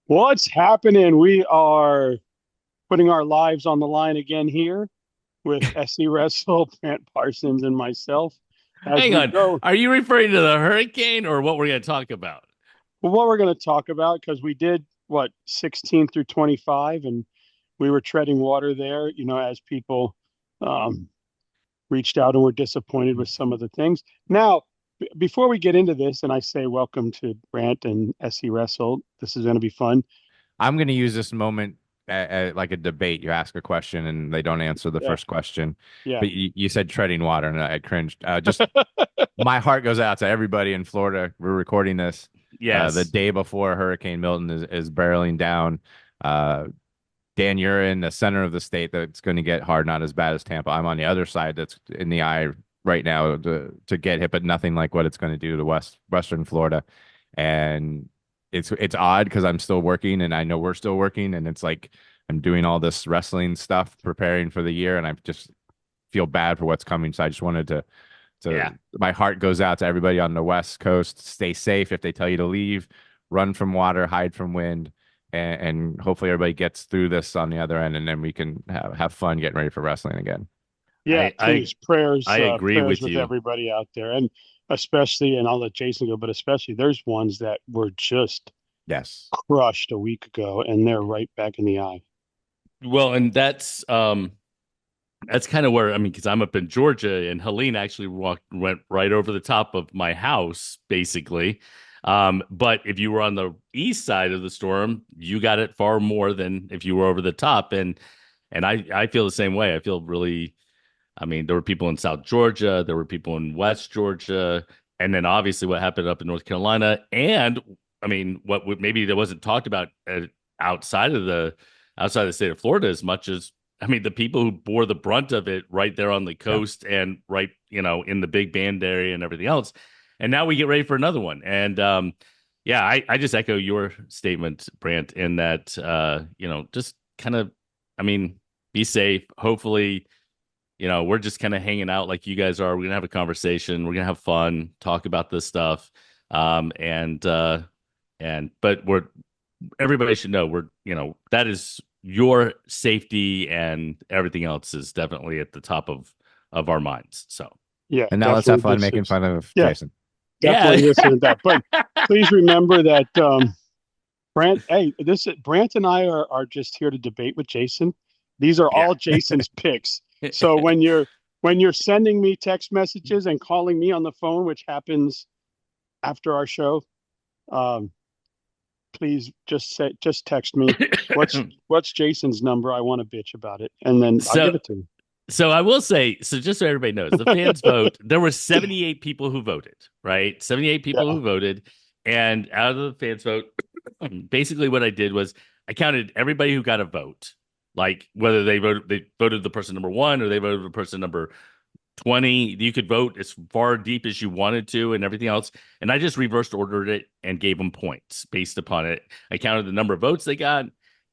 What's happening? We are putting our lives on the line again here with SC Wrestle, Brant Parsons, and myself as Hang we on. go. Are you referring to the hurricane or what we're going to talk about? Well, what we're going to talk about, because we did what 16 through 25, and we were treading water there, as people um, reached out and were disappointed with some of the things. Now, before we get into this, and I say welcome to Brant and SC Wrestle, this is going to be fun. I'm going to use this moment like a debate. You ask a question and they don't answer the Yeah, first question. yeah, But you said treading water, and I cringed. Just my heart goes out to everybody in Florida. We're recording this the Yes. day before Hurricane Milton is barreling down. Uh, Dan, you're in the center of the state that's going to get hard, not as bad as Tampa. I'm on the other side that's in the eye right now to get hit, but nothing like what it's going to do to Western Florida. And it's odd because I'm still working and I know we're still working, and it's like I'm doing all this wrestling stuff, preparing for the year, and I just feel bad for what's coming. So I just wanted to Yeah. my heart goes out to everybody on the West Coast. Stay safe if they tell you to leave, run from water, hide from wind, and hopefully everybody gets through this on the other end, and then we can have fun getting ready for wrestling again. yeah. I I Please, prayers, I agree prayers with with you. everybody out there, and especially, and I'll let Jason go, but especially, there's ones that were just Yes. crushed a week ago, and they're right back in the eye. Well, and that's kind of where I mean, because I'm up in Georgia, and Helene actually went right over the top of my house, basically. But if you were on the east side of the storm, you got it far more than if you were over the top. And I feel the same way. I feel really. I mean, there were people in South Georgia, there were people in West Georgia, and then obviously what happened up in North Carolina, and I mean, maybe that wasn't talked about outside of the state of Florida as much as I mean, the people who bore the brunt of it right there on the Yeah. coast and right, in the Big Band area and everything else. And now we get ready for another one. And yeah, I just echo your statement, Brant, in that just kind of, I mean, be safe. Hopefully, we're just kind of hanging out like you guys are. We're gonna have a conversation. We're gonna have fun, talk about this stuff. But everybody should know that is your safety and everything else is definitely at the top of our minds. So Yeah, And now let's have definitely. fun making fun of Yeah, Jason. yeah, definitely this and that. But please remember that Brant. Hey, this Brant and I are just here to debate with Jason. These are yeah. all Jason's picks. So when you're sending me text messages and calling me on the phone, which happens after our show, um, please just text me. What's Jason's number? I want to bitch about it, and then I'll so give it to him. so I will say, so just so everybody knows, the fans vote. There were 78 people who voted, right? 78 people Yeah, who voted. And out of the fans vote, basically what I did was I counted everybody who got a vote. Like whether they voted the person number one or they voted the person number 20. You could vote as far deep as you wanted to and everything else. And I just reversed ordered it and gave them points based upon it. I counted the number of votes they got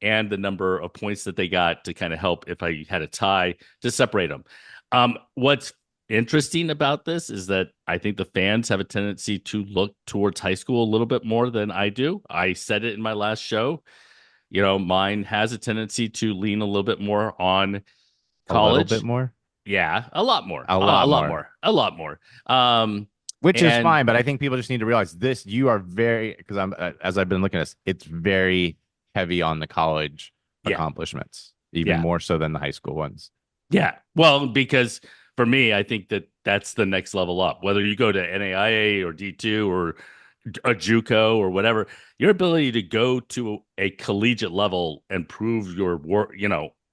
and the number of points that they got to kind of help if I had a tie to separate them. What's interesting about this is that I think the fans have a tendency to look towards high school a little bit more than I do. I said it in my last show. Mine has a tendency to lean a little bit more on A little bit college. more, Yeah, a lot more. a A lot lot more, more. A lot more. which is And fine. But I think people just need to realize this. You are very because I'm as I've been looking at this, it's very heavy on the college yeah, accomplishments, even yeah, more so than the high school ones. yeah. Well, because for me, I think that that's the next level up. Whether you go to NAIA or D2 or a JUCO or whatever, your ability to go to a collegiate level and prove your work,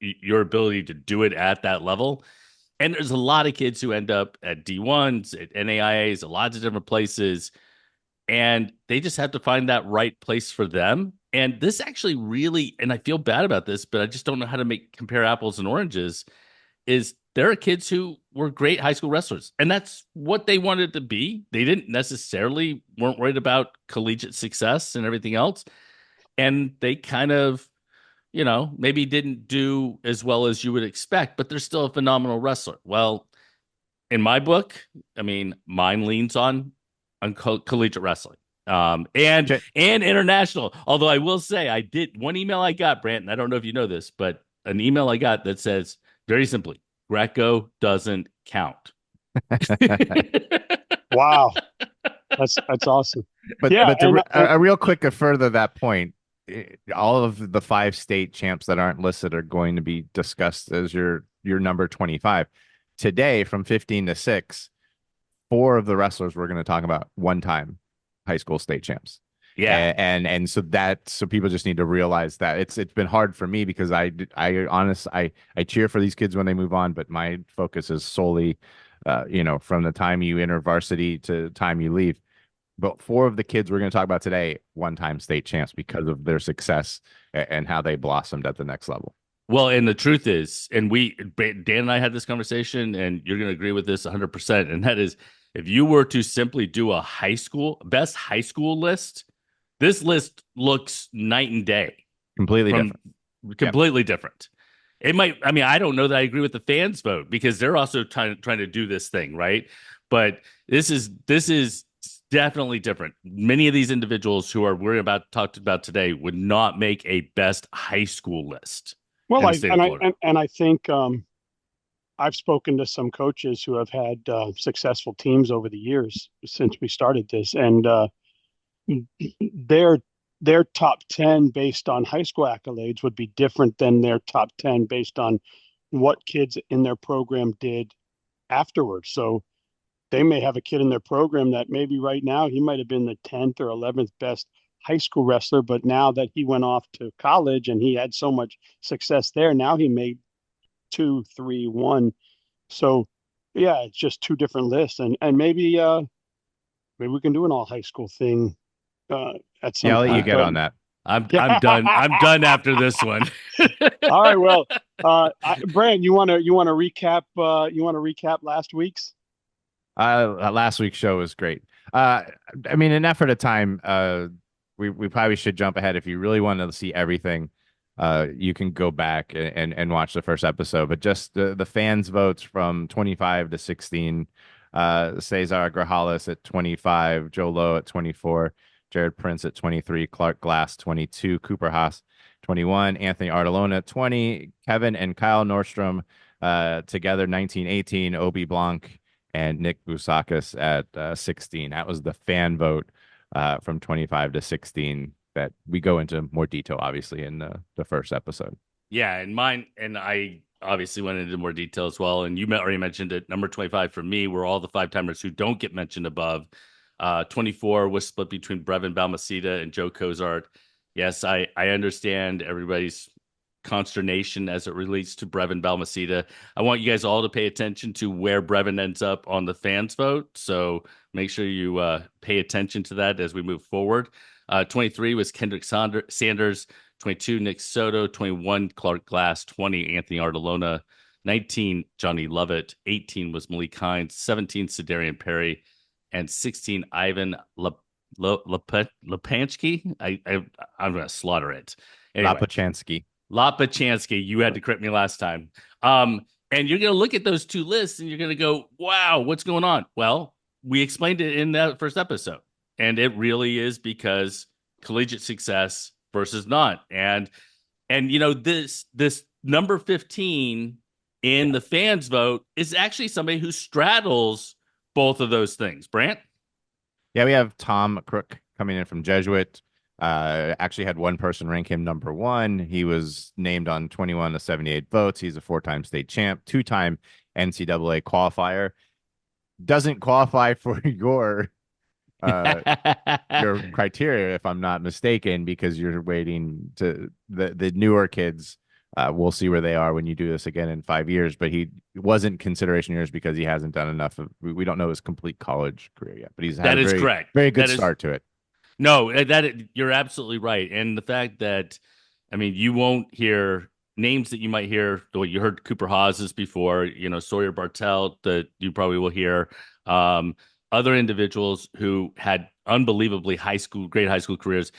your ability to do it at that level. And there's a lot of kids who end up at D1s, at NAIAs, a lot of different places, and they just have to find that right place for them. And this actually really, and I feel bad about this, but I just don't know how to compare apples and oranges. Is there are kids who were great high school wrestlers, and that's what they wanted to be. They didn't necessarily weren't worried about collegiate success and everything else, and they kind of, maybe didn't do as well as you would expect, but they're still a phenomenal wrestler. Well, in my book, I mean, mine leans on collegiate wrestling. And Ch- international. Although I will say, I did one email I got, Brant, and I don't know if you know this, but an email I got that says very simply, Greco doesn't count. Wow, that's awesome. But Yeah, a real quick to further that point, all of the five state champs that aren't listed are going to be discussed as your number 25. Today, from 15 to 6, four of the wrestlers we're going to talk about one time high school state champs. Yeah. And so people just need to realize that it's been hard for me because I cheer for these kids when they move on, but my focus is solely from the time you enter varsity to time you leave. But four of the kids we're going to talk about today, one-time state champs because of their success and how they blossomed at the next level. Well, and the truth is, and Dan and I had this conversation, and you're going to agree with this 100%. And that is, if you were to simply do a best high school list, this list looks night and day Completely from different. completely different. It might, I mean, I don't know that I agree with the fans vote because they're also trying to do this thing, right? But this is definitely different. Many of these individuals who are we're about talked about today would not make a best high school list well, in the state of Florida. I think I've spoken to some coaches who have had successful teams over the years since we started this, and their their top 10 based on high school accolades would be different than their top 10 based on what kids in their program did afterwards. So they may have a kid in their program that maybe right now he might have been the 10th or 11th best high school wrestler, but now that he went off to college and he had so much success there, now he made two, three, one. So yeah, it's just two different lists, and maybe we can do an all high school thing at Yeah, some I'll let you point. get But on that. I'm done. I'm done after this one. all right, well, Brand, you want to recap last week's? Last week's show was great. I mean, an effort at time. We probably should jump ahead if you really want to see everything. You can go back and watch the first episode. But just the fans' votes from 25 to 16. Cesar Grajales at 25, Joe Lowe at 24, Jared Prince at 23, Clark Glass 22, Cooper Haas 21, Anthony Artelona 20, Kevin and Kyle Nordstrom together 1918, Obi Blanc and Nick Busakis at 16. That was the fan vote from 25 to 16 that we go into more detail, obviously, in the first episode. Yeah, and mine, and I obviously went into more detail as well. And you already mentioned it. Number 25 for me were all the five timers who don't get mentioned above. 24 was split between Brevin Balmaceda and Joe Cozart. Yes, I understand everybody's consternation as it relates to Brevin Balmaceda. I want you guys all to pay attention to where Brevin ends up on the fans vote. So make sure you pay attention to that as we move forward. 23 was Kendrick Sanders. 22, Nick Soto. 21, Clark Glass. 20, Anthony Artelona. 19, Johnny Lovett. 18 was Malik Hines. 17, Sedarian Perry. And 16, Ivan Lepansky. I'm going to slaughter it. Anyway, Lapachansky. You had to correct me last time. And you're going to look at those two lists and you're going to go, wow, what's going on? Well, we explained it in that first episode. And it really is because collegiate success versus not. And this number 15 in the fans vote is actually somebody who straddles both of those things. Brant? Yeah, we have Tom Crook coming in from Jesuit. Actually had one person rank him number one. He was named on 21 to 78 votes. He's a four-time state champ, two-time NCAA qualifier. Doesn't qualify for your criteria, if I'm not mistaken, because you're waiting to the newer kids. We'll see where they are when you do this again in 5 years. But he wasn't consideration years because he hasn't done enough of. We don't know his complete college career yet, but he's had a correct. Very good start to it. No, you're absolutely right, and the fact that, I mean, you won't hear names that you might hear. Well, you heard Cooper Haas's before, Sawyer Bartelt that you probably will hear. Other individuals who had unbelievably great high school careers.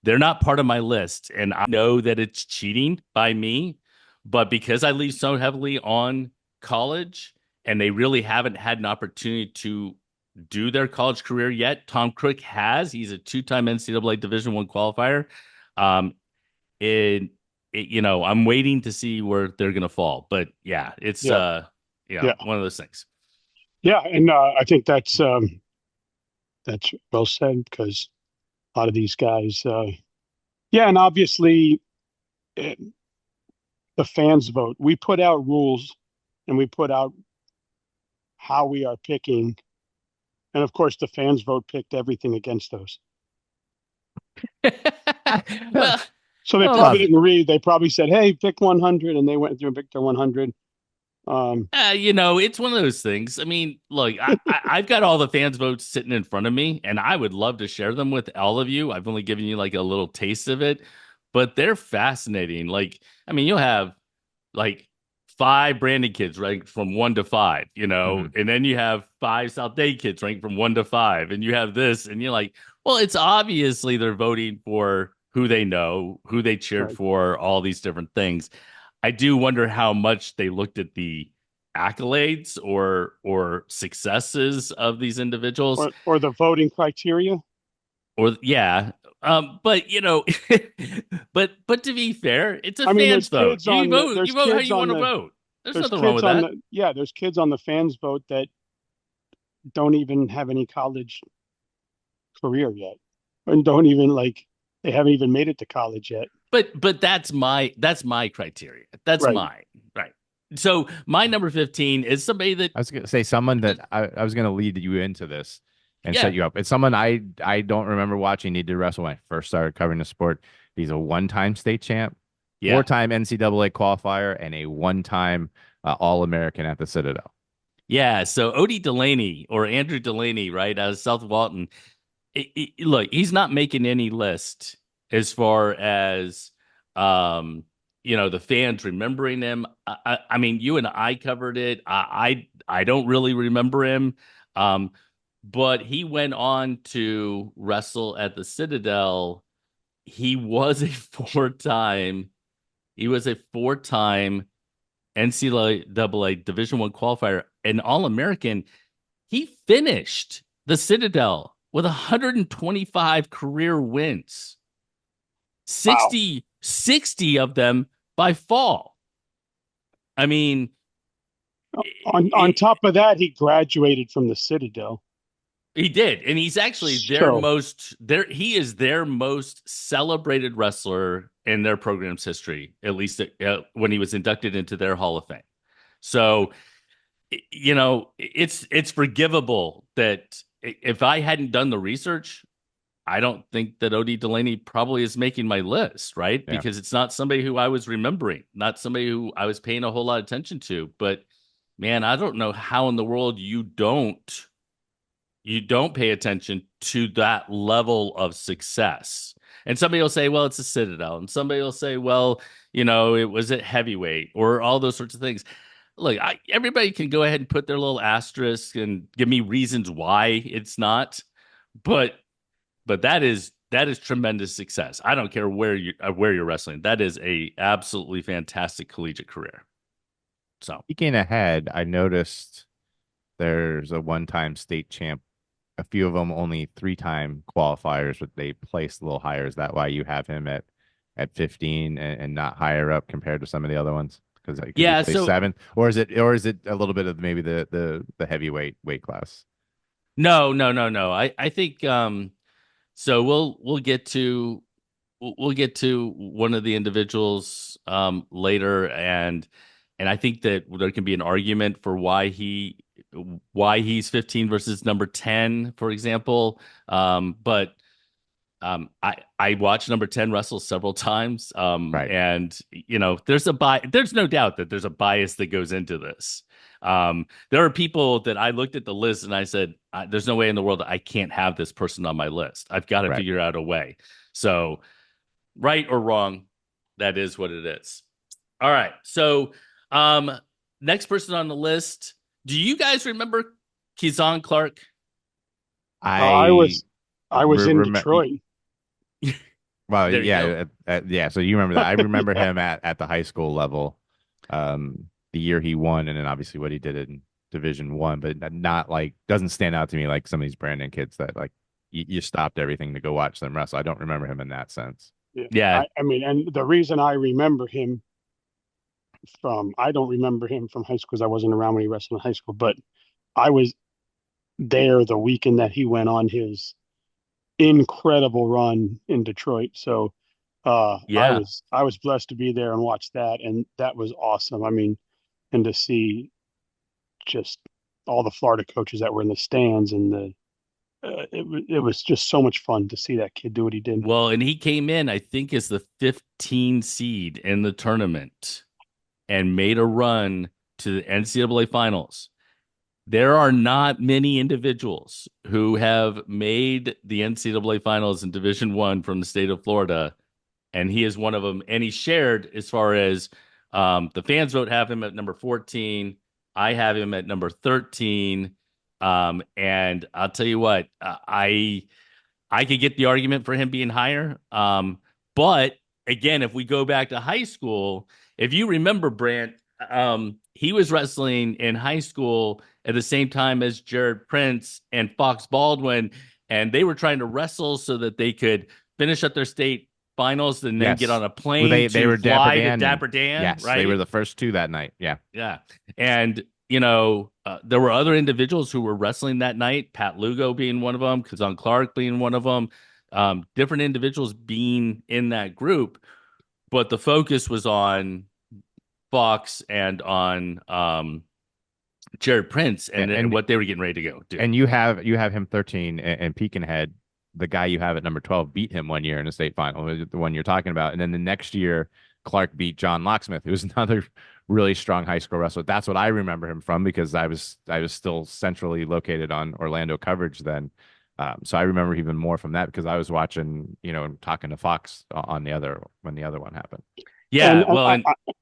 They're not part of my list, and I know that it's cheating by me, but because I lean so heavily on college, and they really haven't had an opportunity to do their college career yet. Tom Crook has. He's a two-time NCAA Division I qualifier. Um, it, I'm waiting to see where they're going to fall. But yeah, it's Yeah, yeah, one of those things. yeah, and I think that's well said because a lot of these guys, yeah, and obviously it, the fans vote. We put out rules and we put out how we are picking, and of course the fans vote picked everything against those. Well, So they well, probably didn't read. They probably said, "Hey, pick 100," and they went through and picked their 100. it's one of those things. I mean, look, I've got all the fans' votes sitting in front of me, and I would love to share them with all of you. I've only given you like a little taste of it, but they're fascinating. Like, I mean, you'll have like five Brandon kids ranked from 1 to 5, Mhm. and then you have five South Day kids ranked from 1 to 5, and you have this, and you're like, well, it's obviously they're voting for who they know, who they cheered right. for, all these different things. I do wonder how much they looked at the accolades or successes of these individuals, Or the voting criteria. or yeah. But but to be fair, it's a I mean, fans vote. You vote how you want to vote. There's there's nothing wrong kids with on that. the yeah, there's kids on the fans vote that don't even have any college career yet, and don't even like they haven't even made it to college yet. But that's my criteria. That's Right. mine. Right. So my number 15 is somebody that I was gonna say someone that I was gonna lead you into this and set yeah, you up. It's someone I don't remember watching. He did wrestle when I first started covering the sport. He's a one-time state champ, yeah. four-time NCAA qualifier, and a one-time All-American at the Citadel. Yeah, so Odie Delaney or Andrew Delaney, right, out of South Walton. Look, he's not making any list as far as the fans remembering him. I mean, you and I covered it. I don't really remember him, but he went on to wrestle at the Citadel. He was a four-time. He was a four-time NCAA Division I qualifier, an All-American. He finished the Citadel with 125 career wins, Wow. 60 of them by fall. I mean, On top of that, he graduated from the Citadel. he did, and he's actually So he is their most celebrated wrestler in their program's history, at least when he was inducted into their Hall of Fame. So it's forgivable that if I hadn't done the research, I don't think that Odie Delaney probably is making my list, right? Yeah. Because it's not somebody who I was remembering, not somebody who I was paying a whole lot of attention to. But man, I don't know how in the world you don't pay attention to that level of success. And somebody will say, well, it's a Citadel. And somebody will say, well, it was at heavyweight or all those sorts of things. Look, everybody can go ahead and put their little asterisk and give me reasons why it's not. But that is tremendous success. I don't care where you're wrestling. That is a absolutely fantastic collegiate career. So Speaking ahead, I noticed there's a one-time state champ. A few of them only three-time qualifiers, but they placed a little higher. Is that why you have him at 15 and not higher up compared to some of the other ones? Because he yeah, placed so seventh, or is it a little bit of maybe the heavyweight weight class? no, no, no, no. I think so we'll get to one of the individuals later, and I think that there can be an argument for why he's 15 versus number 10, for example. But I watched number 10 wrestle several times. Right. And there's no doubt that there's a bias that goes into this. There are people that I looked at the list and I said, there's no way in the world that I can't have this person on my list. I've got to Right. figure out a way. So, right or wrong, that is what it is. All right. So, next person on the list. Do you guys remember Kizon Clark? I I was in remember. Detroit. Well, There you yeah, go. yeah. So you remember that? I remember him at the high school level, the year he won, and then obviously what he did in Division 1, but not like doesn't stand out to me like some of these Brandon kids that like you stopped everything to go watch them wrestle. I don't remember him in that sense. Yeah. Yeah. I mean, and the reason I remember him I don't remember him from high school because I wasn't around when he wrestled in high school, but I was there the weekend that he went on his incredible run in Detroit. So Yeah. I was blessed to be there and watch that, and that was awesome. I mean, and to see just all the Florida coaches that were in the stands and it was just so much fun to see that kid do what he did. Well, and he came in, I think, as the 15 seed in the tournament and made a run to the NCAA finals. There are not many individuals who have made the NCAA finals in Division 1 from the state of Florida, and he is one of them. And he shared as far as the fans vote have him at number 14. I have him at number 13. And I'll tell you what, I could get the argument for him being higher. But again, if we go back to high school, if you remember Brant, he was wrestling in high school at the same time as Jared Prince and Fox Baldwin, and they were trying to wrestle so that they could finish up their state finals and then get Yes. on a Well, plane they to were Dapper fly to Dan, and Dapper Dan, yes, they were right? the first two that night. Yeah. Yeah. And, there were other individuals who were wrestling that night, Pat Lugo being one of them, Kazan Clark being one of them, different individuals being in that group. But the focus was on Fox and on Jared Prince and what they were getting ready to go do. And you have him 13, and Peakenhead, the guy you have at number 12, beat him one year in a state final, the one you're talking about. And then the next year, Clark beat John Locksmith, who's another really strong high school wrestler. That's what I remember him from because I was still centrally located on Orlando coverage then. So I remember even more from that because I was watching, talking to Fox on when the other one happened. Yeah,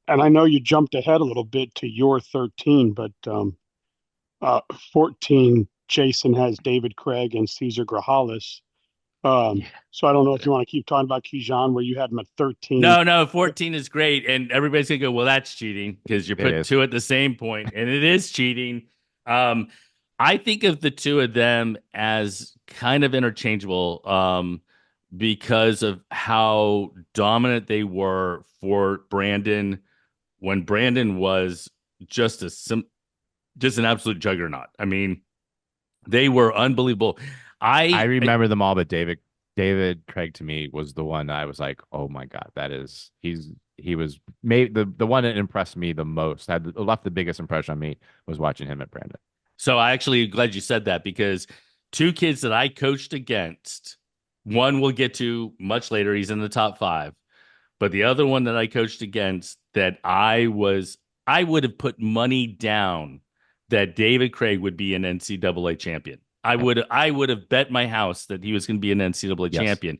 and I know you jumped ahead a little bit to your 13, but 14, Jason has David Craig and Cesar Grajales. So I don't know if you want to keep talking about Kijan where you had him at 13. No, 14 is great. And everybody's going to go, well, that's cheating because you're putting two at the same point, and it is cheating. I think of the two of them as kind of interchangeable because of how dominant they were for Brandon when Brandon was just an absolute juggernaut. I mean, they were unbelievable. I remember them all, but David Craig to me was the one that I was like, oh my God, he was made the one that impressed me the most, left the biggest impression on me was watching him at Brandon. So I actually glad you said that because two kids that I coached against, one we'll get to much later, he's in the top 5, but the other one that I coached against that I would have put money down that David Craig would be an NCAA champion. I would have bet my house that he was going to be an NCAA champion.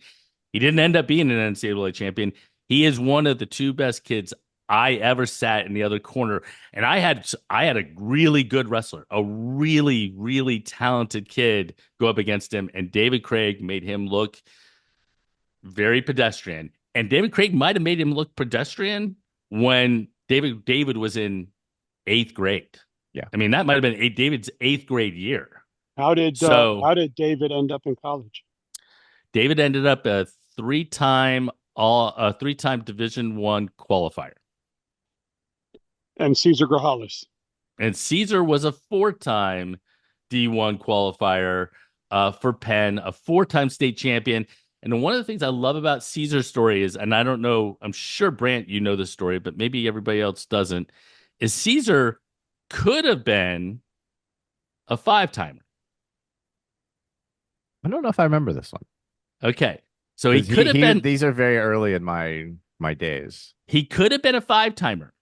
He didn't end up being an NCAA champion. He is one of the two best kids I ever sat in the other corner. And I had a really good wrestler, a really, really talented kid go up against him. And David Craig made him look very pedestrian. And David Craig might have made him look pedestrian when David was in 8th grade. Yeah. I mean, that might have been David's 8th grade year. How did David end up in college? David ended up a three-time Division 1 qualifier. And Cesar Grajales. And Cesar was a 4-time D1 qualifier for Penn, a 4-time state champion. And one of the things I love about Cesar's story is, and I don't know, I'm sure Brant, you know the story, but maybe everybody else doesn't, is Cesar could have been a 5-timer. I don't know if I remember this one. Okay. So he could have been. These are very early in my days. He could have been a 5-timer.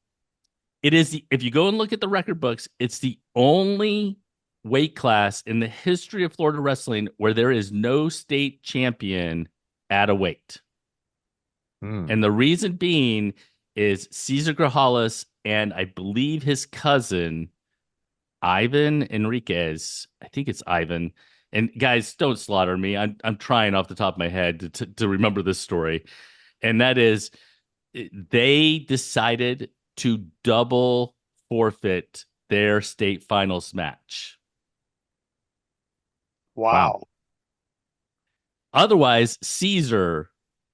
It is if you go and look at the record books, it's the only weight class in the history of Florida wrestling where there is no state champion at a weight. And the reason being is Cesar Grajales and I believe his cousin Ivan Enriquez. I think it's Ivan. And guys, don't slaughter me. I'm trying off the top of my head to remember this story. And that is, they decided to double forfeit their state finals match. Wow. Wow. Otherwise, Caesar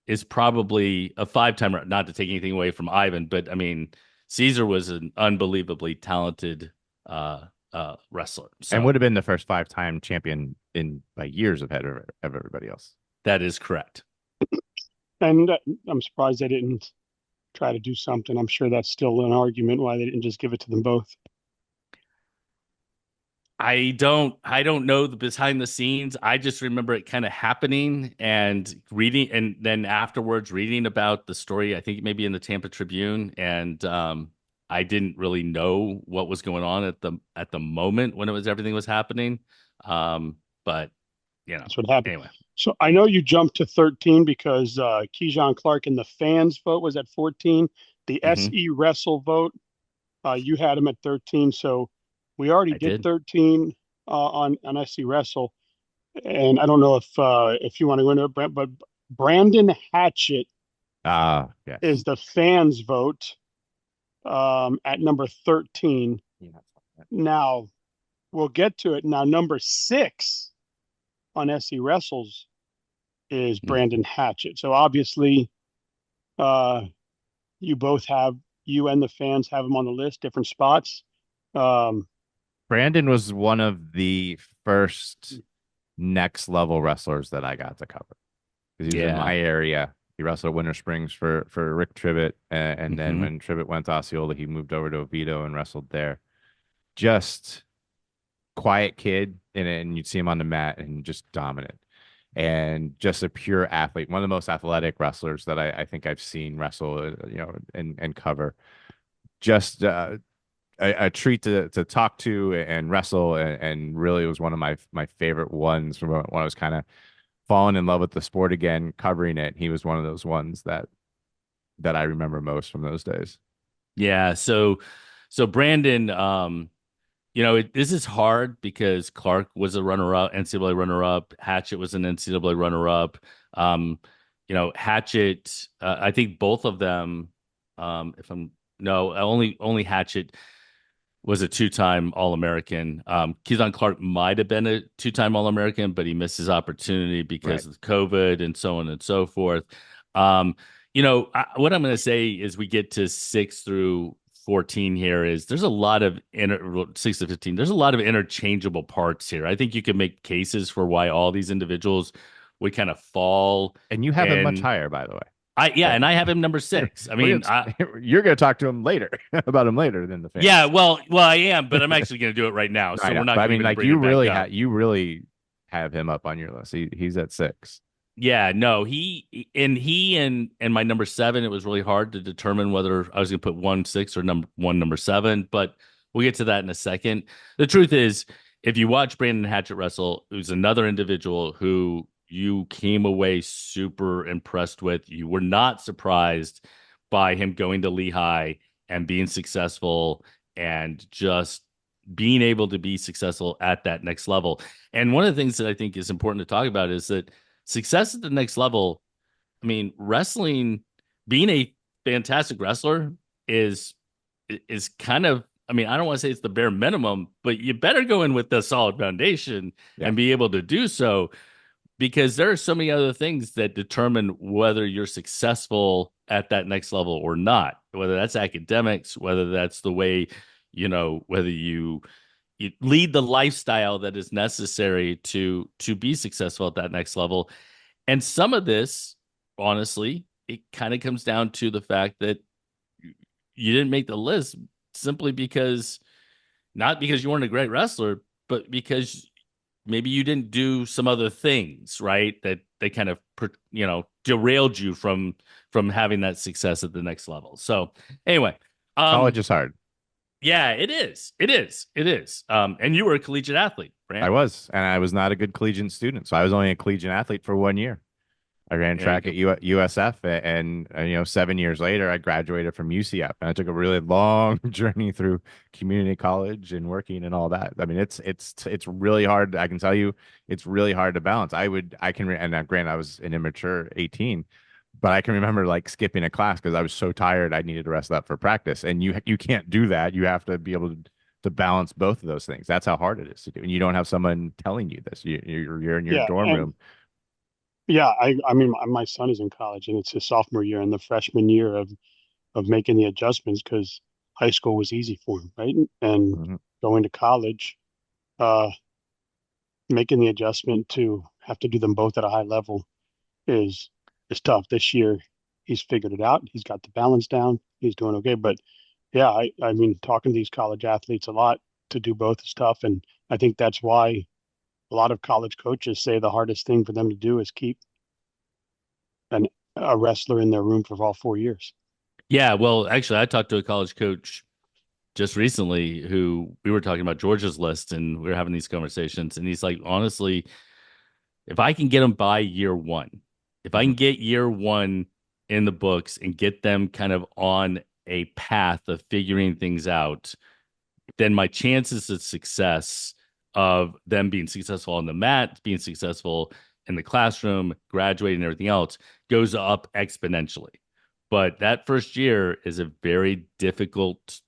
is probably a five-timer. Not to take anything away from Ivan, but I mean, Caesar was an unbelievably talented wrestler. And So would have been the first 5-time champion in like years ahead of everybody else. that is correct. And I'm surprised they didn't try to do something. I'm sure that's still an argument why they didn't just give it to them both. I don't know the behind the scenes. I just remember it kind of happening and reading, and then afterwards reading about the story. I think maybe in the Tampa Tribune, and I didn't really know what was going on at the moment when everything was happening. But That's what happened. anyway. So I know you jumped to 13 because Keyshawn Clark in the fans vote was at 14. The Hmm. SE Wrestle vote, you had him at 13. So we already I did did. 13 on SE Wrestle. And I don't know if you want to go into it, but Brandon Hatchett Ah, yes. is the fans vote at number 13. Yeah. Now we'll get to it. Now number 6 on SE Wrestles is Brandon Hatchett. So obviously, uh, you and the fans have him on the list, different spots. Um, Brandon was one of the first next level wrestlers that I got to cover because he was in Yeah. my area. He wrestled Winter Springs for Rick Tribbett, and then Hmm. when Tribbett went to Osceola, he moved over to Oviedo and wrestled there. Just quiet kid, and you'd see him on the mat and just dominant, and just a pure athlete. One of the most athletic wrestlers that I think I've seen wrestle, and cover. Just a treat to talk to and wrestle, and really was one of my favorite ones from when I was kind of falling in love with the sport again, covering it. He was one of those ones that I remember most from those days. Yeah. So Brandon, this is hard because Clark was a runner-up, NCAA runner-up. Hatchett was an NCAA runner-up. Hatchett, I think both of them, if I'm no, only Hatchett was a two-time All-American. Keith Clark might have been a two-time All-American, but he missed his opportunity because Right. of COVID and so on and so forth. What I'm going to say is we get to 6 through 14 here is there's a lot of 6 to 15. There's a lot of interchangeable parts here. I think you can make cases for why all these individuals would kind of fall. And you have him much And higher, by the way. and I have him number 6. I We're mean, you're going to talk to him later about him later than the fans. yeah, well, I am, but I'm actually going to do it right now. So I know. we're not But I going mean, to like bring it back up. you really have him up on your list. He's at 6. Yeah, no, he and my number 7, it was really hard to determine whether I was going to put 1 6 or number 7, but we'll get to that in a second. The truth is, if you watch Brandon Hatchett wrestle, who's another individual who you came away super impressed with, you were not surprised by him going to Lehigh and being successful and just being able to be successful at that next level. And one of the things that I think is important to talk about is that success at the next level, I mean, wrestling, being a fantastic wrestler is kind of, I mean, I don't want to say it's the bare minimum, but you better go in with the solid foundation Yeah. and be able to do so, because there are so many other things that determine whether you're successful at that next level or not, whether that's academics, whether that's the way, whether you lead the lifestyle that is necessary to be successful at that next level. And some of this, honestly, it kind of comes down to the fact that you didn't make the list simply because, not because you weren't a great wrestler, but because maybe you didn't do some other things, right? That they kind of, derailed you from having that success at the next level. So anyway, College is hard. yeah, it is. It is. It is. And you were a collegiate athlete, I Brant. was, and I was not a good collegiate student, so I was only a collegiate athlete for 1 year. I ran There you track go. at USF, and 7 years later, I graduated from UCF, and I took a really long journey through community college and working and all that. I mean, it's really hard. I can tell you, it's really hard to balance. And now, granted, I was an immature 18, but I can remember like skipping a class because I was so tired. I needed to rest up for practice, and you can't do that. You have to be able to to balance both of those things. That's how hard it is to do. And you don't have someone telling you this. You're in your Yeah, dorm and room. yeah, I mean, my son is in college and it's his sophomore year and the freshman year of making the adjustments because high school was easy for him, right? And Mhm. going to college, uh, making the adjustment to have to do them both at a high level is is tough. This year, he's figured it out. He's got the balance down. He's doing okay. But yeah, I mean, talking to these college athletes a lot to do both is tough, and I think that's why a lot of college coaches say the hardest thing for them to do is keep an a wrestler in their room for all 4 years. Yeah, well, actually, I talked to a college coach just recently who we were talking about Georgia's list, and we were having these conversations, and he's like, honestly, if I can get them by year one, if I can Mhm. get year one in the books and get them kind of on a path of figuring things out, then my chances of success of them being successful on the mat, being successful in the classroom, graduating, and everything else goes up exponentially. But that first year is a very difficult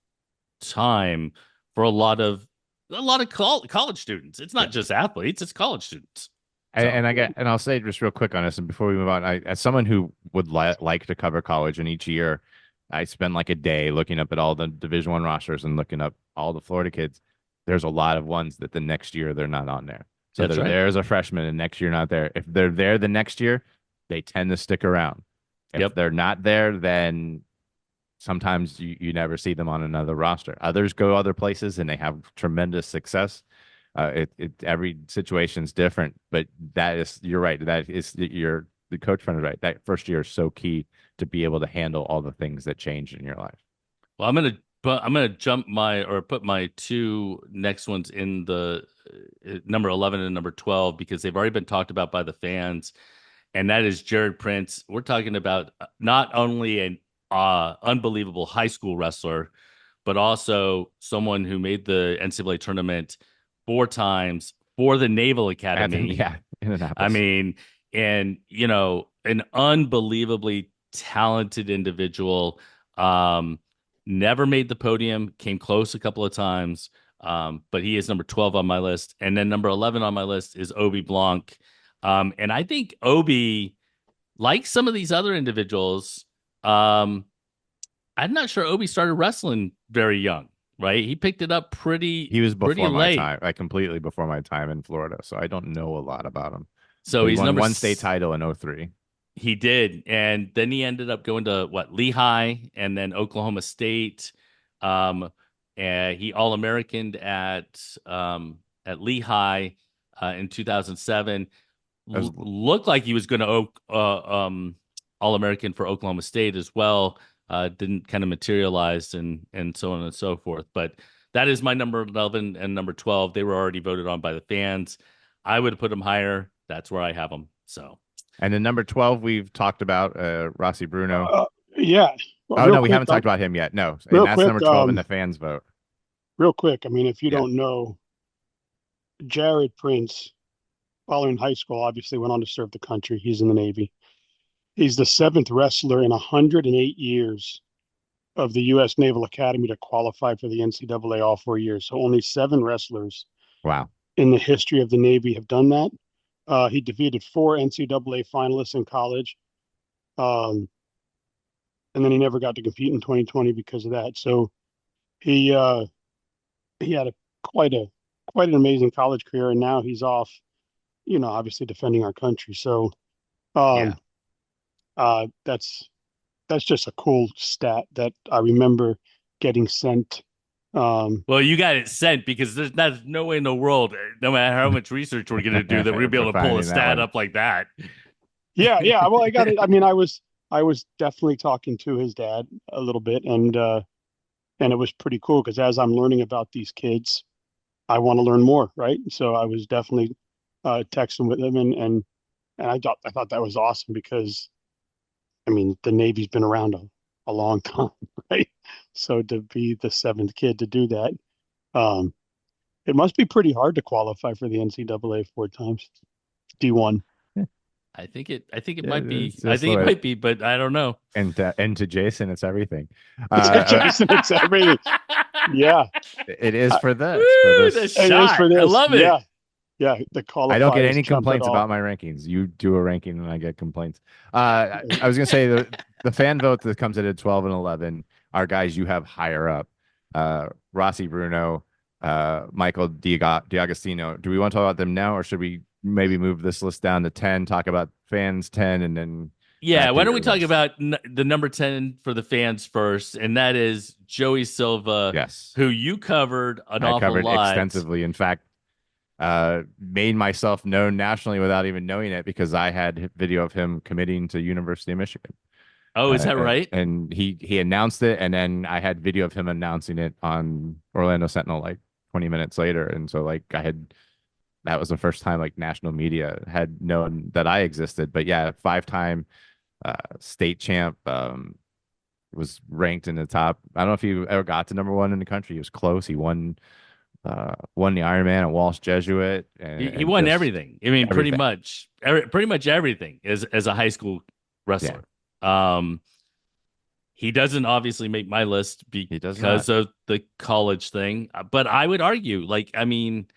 time for a lot of college students. It's Yeah. not just athletes; it's college students. And, So and I get, and I'll say just real quick on this, and before we move on, as someone who would like to cover college, and each year I spend like a day looking up at all the Division One rosters and looking up all the Florida kids. There's a lot of ones that the next year they're not on there. So that's they're right. there as a freshman, and next year not there. If they're there the next year, they tend to stick around. If Yep. they're not there, then sometimes you never see them on another roster. Others go other places and they have tremendous success. Every situation's different, but that is, you're right. That is your the coach friend is right. That first year is so key to be able to handle all the things that change in your life. Well, I'm gonna jump my or put my two next ones in the number 11 and number 12 because they've already been talked about by the fans, and that is Jared Prince. We're talking about not only an unbelievable high school wrestler, but also someone who made the NCAA tournament 4 times for the Naval At the, Academy. yeah, I Indianapolis. mean, and an unbelievably talented individual. Never made the podium, came close a couple of times. But he is number 12 on my list. And then number 11 on my list is Obi Blanc. And I think Obi, like some of these other individuals, um, I'm not sure Obi started wrestling very young, right? He picked it up He was pretty before my late. time, like completely before my time in Florida, so I don't know a lot about him. So But he he's won one state title in '03. he did. And then he ended up going to what, Lehigh and then Oklahoma State. And he All-Americaned at Lehigh in 2007. Was, Looked like he was going to All-American for Oklahoma State as well. Didn't kind of materialize and so on and so forth. But that is my number 11 and number 12. They were already voted on by the fans. I would put them higher. That's where I have them. So and then number 12 we've talked about Rossi Bruno. Yeah. Well, Oh real no, we quick, haven't talked about him yet. No, and real that's quick, number 12 in the fans vote. real quick. I mean, if you Yeah. don't know, Jared Prince, following high school, obviously went on to serve the country. He's in the Navy. He's the seventh wrestler in 108 years of the U.S. Naval Academy to qualify for the NCAA all 4 years. So only seven wrestlers Wow. in the history of the Navy have done that. He defeated four NCAA finalists in college, um, and then he never got to compete in 2020 because of that. So he uh, he had quite a quite an amazing college career, and now he's off. Obviously defending our country. So yeah. um, that's just a cool stat that I remember getting sent. Well, you got it sent because there's no way in the world, no matter how much research we're going to do, that we're going to be For able to pull a finding that stat one. up like that. Yeah, yeah. Well, I got it. I mean, I was definitely talking to his dad a little bit, and it was pretty cool because as I'm learning about these kids, I want to learn more, right? So I was definitely texting with him, and I thought that was awesome because I mean the Navy's been around a long time, right? So to be the seventh kid to do that, um, it must be pretty hard to qualify for the NCAA 4 times. D1. I think it Yeah, might be. it's I just the think it way. might be, but I don't know. And to Jason, it's everything. Jason, it's everything. Yeah, It is I- for this, for Woo, the this. it is shot. for I this. love it. Yeah, yeah. The I don't get qualifiers any trump it complaints all. about my rankings. You do a ranking and I get complaints. I was gonna say the fan vote that comes in at 12 and 11 are guys you have higher up. Rossi Bruno, Michael D'Agostino. Do we want to talk about them now, or should we maybe move this list down to 10, talk about fans 10, and then Yeah, do why don't your we talk list? about the number 10 for the fans first, and that is Joey Silva, Yes. who you covered an I awful covered lot. extensively. In fact, made myself known nationally without even knowing it because I had video of him committing to University of Michigan. Oh, is that right? And he announced it, and then I had video of him announcing it on Orlando Sentinel like 20 minutes later. And so like that was the first time like national media had known that I existed. But yeah, 5-time state champ, was ranked in the top. I don't know if he ever got to number one in the country. He was close. He won the Ironman at Walsh Jesuit, He and won just everything. I mean, everything. pretty much everything as a high school Yeah, wrestler. Um, he doesn't obviously make my list he does not. because of the college thing, but I would argue, like, I mean,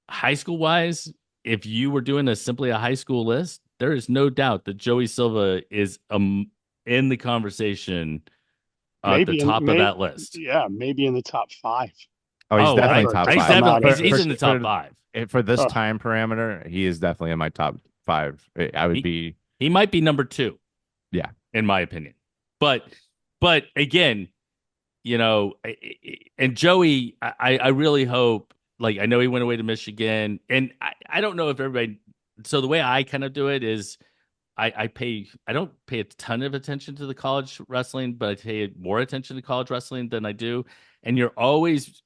high school wise, if you were doing simply a high school list, there is no doubt that Joey Silva is in the conversation at the Maybe in top of may that list. yeah, maybe in the top five Oh, he's Oh, definitely I ever top to he's five come definitely out of he's this. in the top five. for this Uh, time parameter. He is definitely in my top five. I would He be, he might be number two, yeah. in my opinion. But again, and Joey, I really hope, like, I know he went away to Michigan, and I don't know if everybody. So the way I kind of do it is I don't pay a ton of attention to the college wrestling, but I pay more attention to college wrestling than I do. And you're always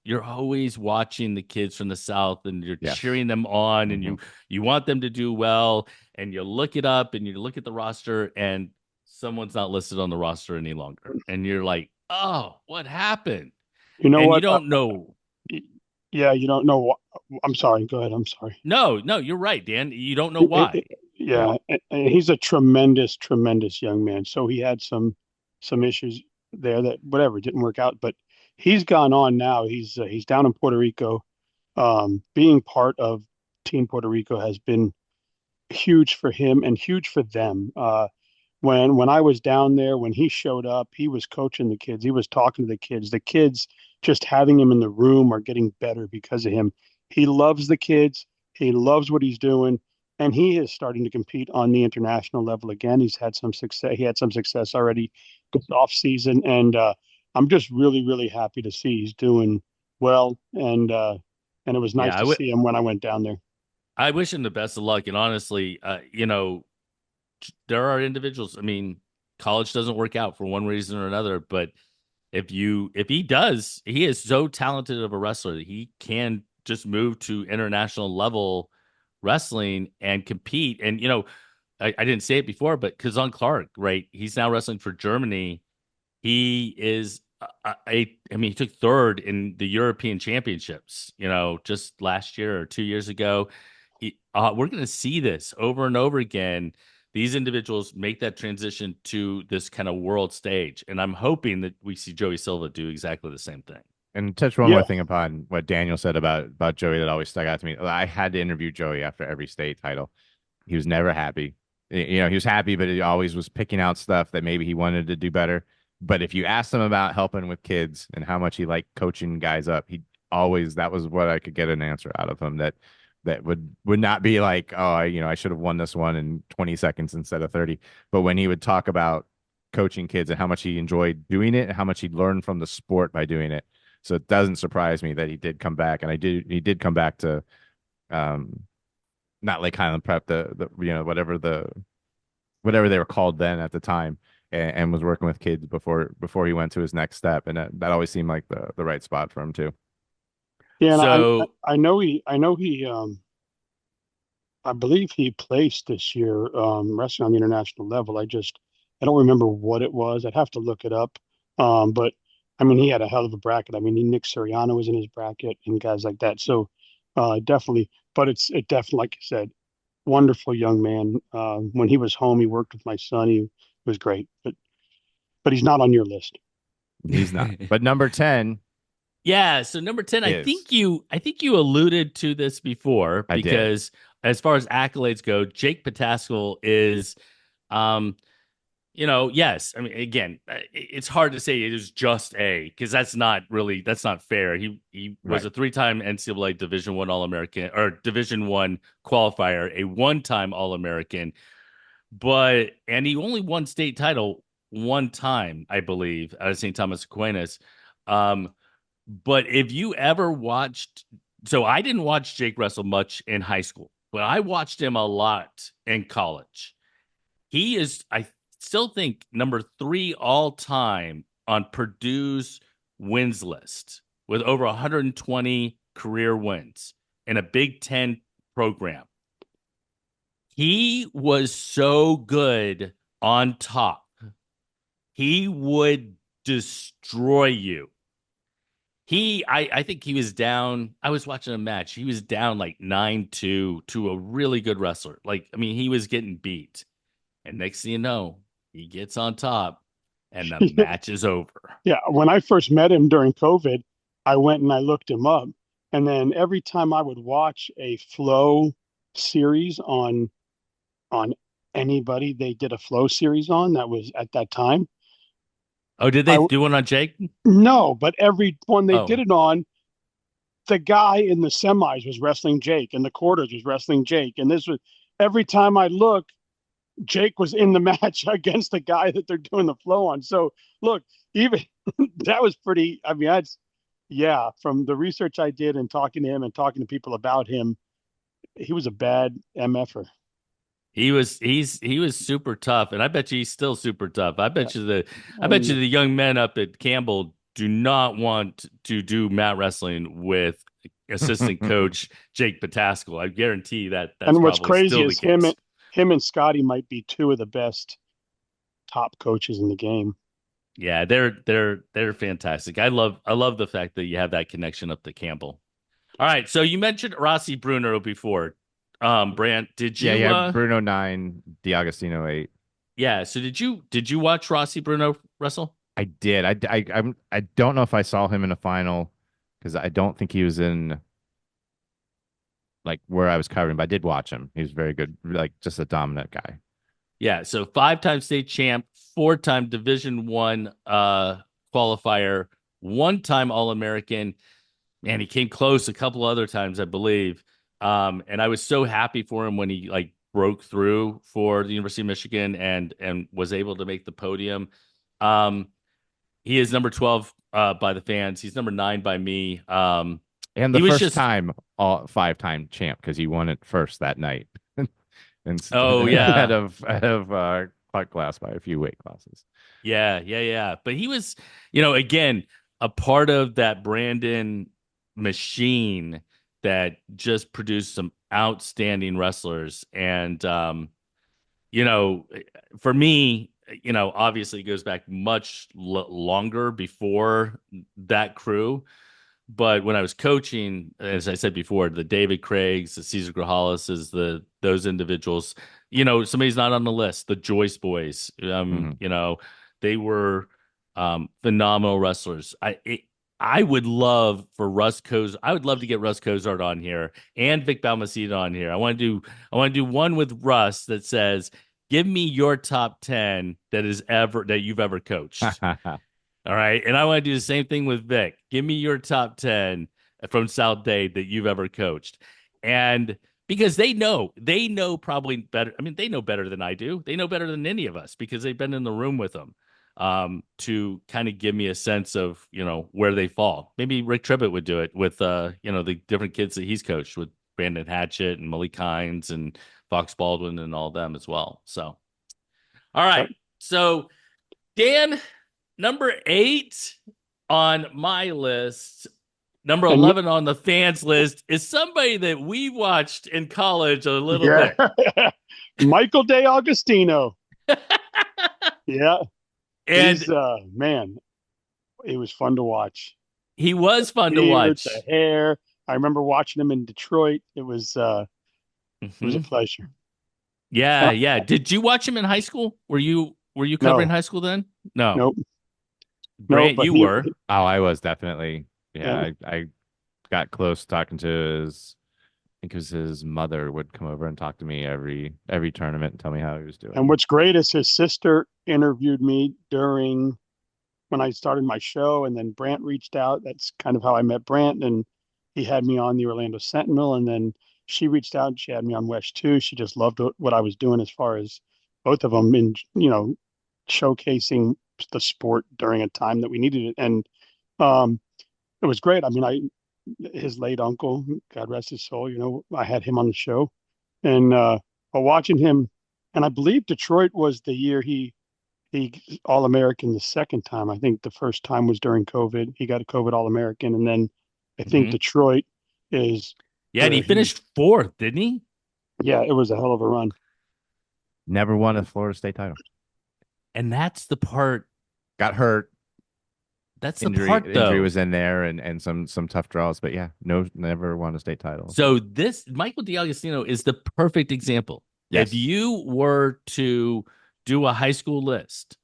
watching the kids from the South, and you're Yes. cheering them on, and Hmm. you want them to do well, and you look it up and you look at the roster, and someone's not listed on the roster any longer, and you're like, oh, what happened? you know And you what? don't know. Y- yeah, you don't know what. I'm sorry. Go ahead. I'm sorry. No, you're right, Dan. You don't know why. Yeah, and he's a tremendous, tremendous young man. So he had some issues there that whatever didn't work out, but he's gone on now. He's down in Puerto Rico. Being part of Team Puerto Rico has been huge for him and huge for them. When I was down there, when he showed up, he was coaching the kids. He was talking to the kids. The kids just having him in the room are getting better because of him. He loves the kids. He loves what he's doing, and he is starting to compete on the international level again. He's had some success. He had some success already this off season, and I'm just really, really happy to see he's doing well. And it was nice Yeah, to see him when I went down there. I wish him the best of luck. And honestly, there are individuals. I mean, college doesn't work out for one reason or another, but if he does, he is so talented of a wrestler that he can just move to international level wrestling and compete. And I didn't say it before, but Kazan Clark, right? He's now wrestling for Germany. He is I mean, he took third in the European Championships, just last year or 2 years ago. We're going to see this over and over again. These individuals make that transition to this kind of world stage, and I'm hoping that we see Joey Silva do exactly the same thing. And touch one more Yeah, thing upon what Daniel said about Joey that always stuck out to me. I had to interview Joey after every state title. He was never happy. He was happy, but he always was picking out stuff that maybe he wanted to do better. But if you asked him about helping with kids and how much he liked coaching guys up, he always that was what I could get an answer out of him that would not be like, oh, I should have won this one in 20 seconds instead of 30. But when he would talk about coaching kids and how much he enjoyed doing it and how much he learned from the sport by doing it. So it doesn't surprise me that he did come back, and he did come back to um not Lake Highland Prep, the whatever they were called then at the time, and was working with kids before he went to his next step, and that always seemed like the right spot for him too. yeah, and So I believe he placed this year wrestling on the international level. I don't remember what it was. I'd have to look it up. But I mean, he had a hell of a bracket. I mean, Nick Suriano was in his bracket and guys like that. So definitely, but it definitely, like you said, wonderful young man. When he was home, he worked with my son. He was great, but he's not on your list. He's not. But number 10, Yeah, so number 10, Is I think you alluded to this before I did. because as far as accolades go, Jake Pataskil is um yes. I mean, again, it's hard to say it is just A because that's not fair. He was Right. a three-time NCAA Division One All-American or Division One qualifier, a one-time All-American, and he only won state title one time, I believe, out of St. Thomas Aquinas. Um, but if you ever watched, so I didn't watch Jake wrestle much in high school, but I watched him a lot in college. He is, I still think, number three all time on Purdue's wins list with over 120 career wins in a Big Ten program. He was so good on top. He would destroy you. I think he was down. I was watching a match. He was down like 9-2 to a really good wrestler. Like, I mean, he was getting beat. And next thing you know, he gets on top and the match is over. Yeah, when I first met him during COVID, I went and I looked him up. And then every time I would watch a flow series on anybody they did a flow series on that was at that time, Oh, did they I do one on Jake? no, but every one they did Oh, it on, the guy in the semis was wrestling Jake and the quarters was wrestling Jake. And this was every time I look, Jake was in the match against the guy that they're doing the flow on. So look, even that was pretty. I mean, that's yeah. From the research I did and talking to him and talking to people about him, he was a bad MFer. he was super tough, and I bet you he's still super tough. I bet you And the young men up at Campbell do not want to do mat wrestling with assistant coach Jake Pataskil. I guarantee that that's and what's probably crazy still the is case. him and Scotty might be two of the best top coaches in the game. Yeah, they're fantastic. I love the fact that you have that connection up to Campbell. All right, so you mentioned Rossi Bruno before. Brant, did Yeah, you yeah. Bruno 9, D'Agostino 8. yeah, so did you watch Rossi Bruno wrestle? I did. I don't know if I saw him in a final because I don't think he was in like where I was covering, but I did watch him. He was very good, like just a dominant guy. Yeah, so five-time state champ, four-time Division One qualifier, one-time All-American. Man, he came close a couple other times, I believe. And I was so happy for him when he like broke through for the University of Michigan and was able to make the podium. Um, he is number 12 by the fans. He's number 9 by me. And the He was first just time all 5-time champ because he won it first that night. And oh ahead yeah. of Clark Glass by a few weight classes. Yeah. But he was, again, a part of that Brandon machine that just produced some outstanding wrestlers. And, you know, for me, obviously it goes back much longer before that crew. But when I was coaching, as I said before, the David Craigs, the Cesar Grajales, those individuals, somebody's not on the list. The Joyce boys, Hmm. they were phenomenal wrestlers. I would love for Russ Cozart. I would love to get Russ Cozart on here and Vic Balmaceda on here. I want to do one with Russ that says, "Give me your top 10 that you've ever coached." All right. And I want to do the same thing with Vic. Give me your top 10 from South Dade that you've ever coached. And because they know probably better. I mean, they know better than I do. They know better than any of us because they've been in the room with them to kind of give me a sense of, where they fall. Maybe Rick Tribbett would do it with, the different kids that he's coached with Brandon Hatchett and Malik Hines and Fox Baldwin and all them as well. So, all right. So, Dan, number 8 on my list, number And 11 on the fans list is somebody that we watched in college a little yeah, bit. Michael De Agostino. Yeah, And he's man, it was fun to watch. he was fun to Beard, the watch. hair. I remember watching him in Detroit. It was a Hmm. pleasure. Yeah, And yeah. Did you watch him in high school? Were you covering no, high school then? No. nope, no, Brant, but you were. Oh, I was definitely. Yeah, Yeah. I got close talking to his, I think it was his mother would come over and talk to me every tournament and tell me how he was And doing. what's great is his sister interviewed me during when I started my show, and then Brant reached out. That's kind of how I met Brant, and he had me on the Orlando Sentinel, and then she reached out and she had me on West too. She just loved what I was doing as far as both of them in, showcasing the sport during a time that we needed it. And um, it was great. I mean, his late uncle, God rest his soul, I had him on the show, and but watching him, and I believe Detroit was the year he All American the second time. I think the first time was during COVID. He got a COVID All American, and then I think Hmm. Detroit is Yeah, and he where he. finished fourth, didn't he? Yeah, it was a hell of a run. Never won a Florida State title. And that's the part. Got hurt. That's the part, Injury though. was in there and some tough draws, but yeah, no, never won a state title. So this Michael D'Agostino is the perfect example. If Yes. you were to do a high school list,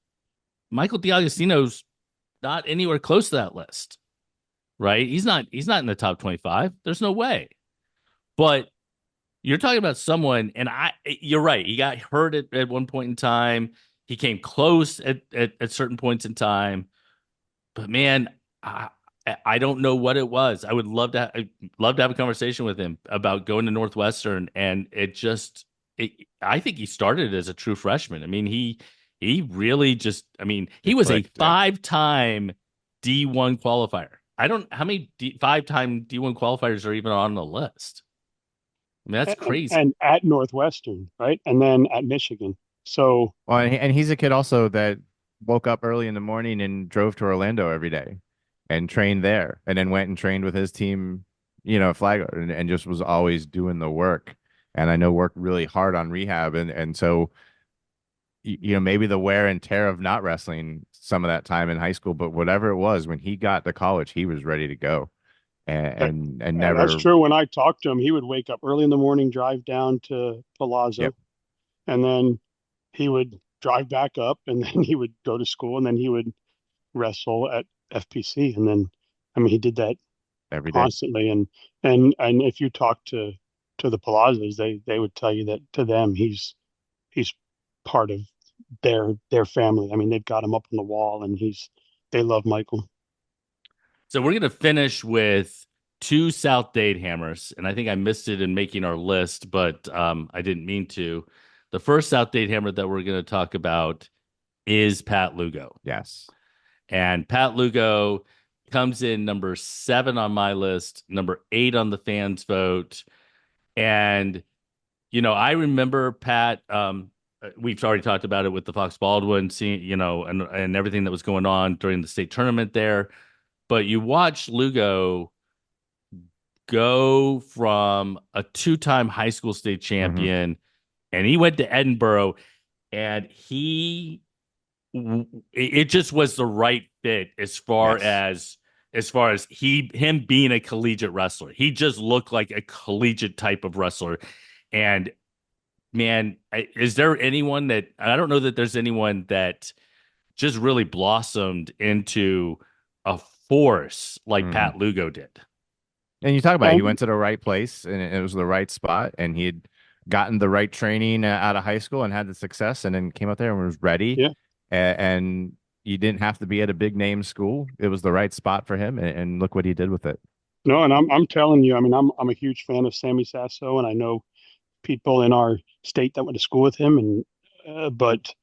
Michael D'Agostino's not anywhere close to that list, right? He's not in the top 25. There's no way. But you're talking about someone, and you're right. He got hurt at one point in time. He came close at certain points in time. But man, I don't know what it was. I would love to have a conversation with him about going to Northwestern, and I think he started as a true freshman. I mean, he really just. I mean, he It was a clicked. Yeah. five-time D1 qualifier. I don't how many five-time D1 qualifiers are even on the list. I mean, that's crazy. And at Northwestern, right, and then at Michigan. So Well, and he's a kid also that woke up early in the morning and drove to Orlando every day and trained there and then went and trained with his team, Flagler and just was always doing the work. And I know worked really hard on rehab. And so, maybe the wear and tear of not wrestling some of that time in high school, but whatever it was, when he got to college, he was ready to go and that's never, true. When I talked to him, he would wake up early in the morning, drive down to yep, Palazzo, and then he would drive back up, and then he would go to school, and then he would wrestle at FPC, and then I mean he did that every day. constantly. And if you talk to the Palazzos, they would tell you that to them he's part of their family. I mean, they've got him up on the wall, and they love Michael. So we're gonna finish with two South Dade hammers, and I think I missed it in making our list, but I didn't mean to. The first South Dade hammer that we're gonna talk about is Pat Lugo, Yes. and Pat Lugo comes in number 7 on my list, number 8 on the fans vote, and I remember Pat. We've already talked about it with the Fox Baldwin scene, and everything that was going on during the state tournament there. But you watch Lugo go from a two-time high school state Hmm. champion, and he went to Edinburgh, and it just was the right fit Yes. as far as him being a collegiate wrestler. He just looked like a collegiate type of wrestler. And man, is there anyone that I don't know that there's anyone that just really blossomed into a force like Hmm. Pat Lugo did? And you talk about it, he And went to the right place and it was the right spot, and he had gotten the right training out of high school and had the success, and then came out there and was ready. yeah, And you didn't have to be at a big name school. It was the right spot for him, and look what he did with it. no, and I'm telling you, I mean, I'm a huge fan of Sammy Sasso, and I know people in our state that went to school with him, and but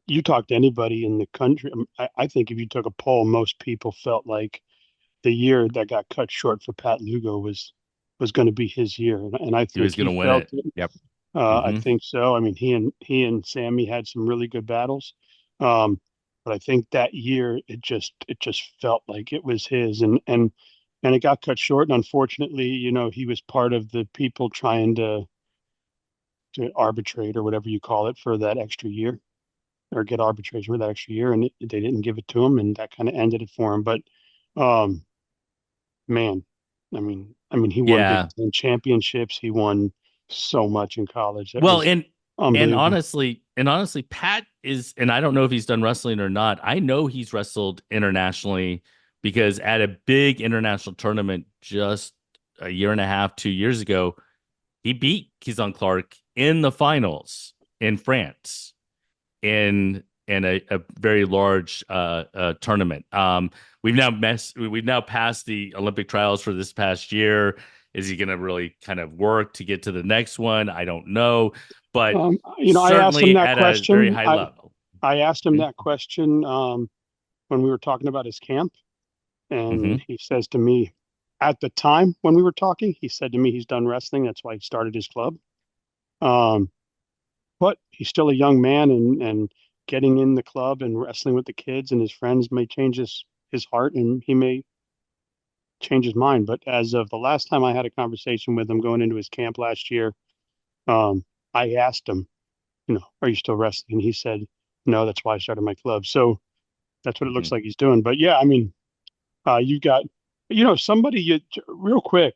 you talk to anybody in the country, I think if you took a poll, most people felt like the year that got cut short for Pat Lugo was going to be his year, and I He think was going he to win felt it. it. Yep. I Hmm. think so. I mean, he and Sammy had some really good battles, but I think that year it just felt like it was his, and it got cut short. And unfortunately, he was part of the people trying to arbitrate or whatever you call it for that extra year or get arbitration for that extra year, and they didn't give it to him, and that kind of ended it for him. But um, man, I mean, he won Big Yeah. Ten championships. He won so much in college. That Well, was and unbelievable. Pat is, and I don't know if he's done wrestling or not. I know he's wrestled internationally because at a big international tournament just a year and a half, 2 years ago, he beat Kizon Clark in the finals in France in a very large tournament. We've now passed the Olympic trials for this past year. Is he going to really kind of work to get to the next one? I don't know, but I asked him certainly that at a very question. high level. I asked him Mm-hmm. that question when we were talking about his camp, Mm-hmm. and he says to me, at the time when we were talking, he said to me he's done wrestling. That's why he started his club. Um, but he's still a young man, and getting in the club and wrestling with the kids and his friends may change his heart, and he may change his mind. But as of the last time I had a conversation with him going into his camp last year, um, I asked him, are you still wrestling? And he said, no, that's why I started my club. So that's what it looks Mm-hmm. like he's doing. But yeah, I mean, you got, somebody real quick.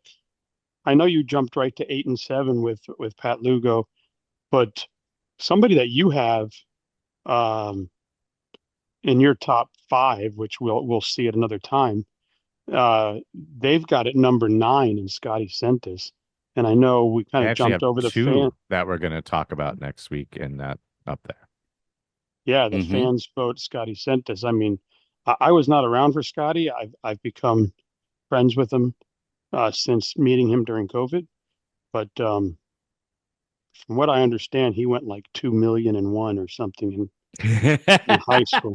I know you jumped right to 8-7 with Pat Lugo, but somebody that you have um, in your top five, which we'll see at another time, they've got it number 9 in Scotty Sentis. And I know we I kind of actually jumped have over the fan. two that we're going to talk about next week in that up there. Yeah, the Mm-hmm. fans vote Scotty Sentis. I mean, I was not around for Scotty. I've become friends with him since meeting him during COVID. But from what I understand, he went like 2,000,001 or something in high school.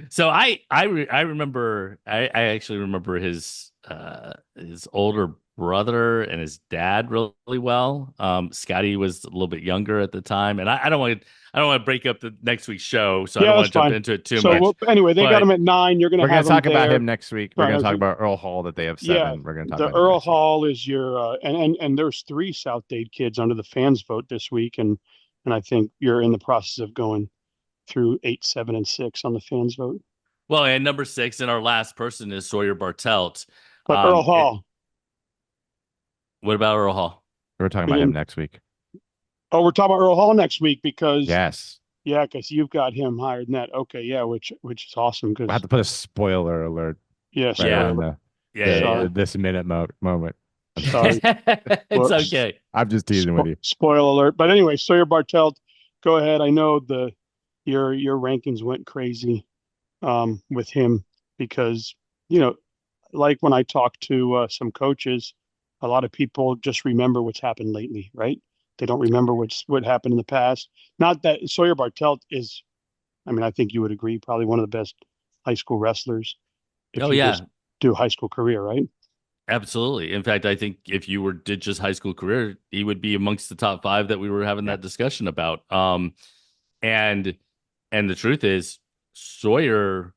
So I remember I actually remember his older brother and his dad really well. Scotty was a little bit younger at the time, and I don't want to break up the next week's show, so I don't Yeah, want that's to jump fine. into it too So much. anyway, they got But him at 9. You're going We're to going have to him talk about there. him next week. We're Right. going to talk about Earl Hall that they have Yeah, 7. We're going to talk the about him Earl next week. Hall is your and there's 3 South Dade kids under the fans vote this week, and I think you're in the process of going through 8, 7, and 6 on the fans vote. well, and number 6, and our last person is Sawyer Bartelt. But Earl It, Hall, what about Earl Hall? We're talking we about him didn't. next week. Oh, we're talking about Earl Hall next week because Yes. yeah, because you've got him higher than that. Okay, yeah, which is awesome We'll have because to put a spoiler alert yeah, right Yeah, around spoiler. yeah. Sorry, this minute moment. I'm just sorry. teasing. It's Whoops. okay. I'm just teasing with you. Spoil alert. But anyway, Sawyer Bartelt, go ahead. I know your rankings went crazy with him because you know, like when I talk to some coaches, a lot of people just remember what's happened lately, right? They don't remember what happened in the past. Not that Sawyer Bartelt is, I mean, I think you would agree, probably one of the best high school wrestlers if Oh you just yeah, do high school career, right? absolutely. In fact, I think if you did just high school career, he would be amongst the top 5 that we were having Yeah. that discussion about. And and the truth is, Sawyer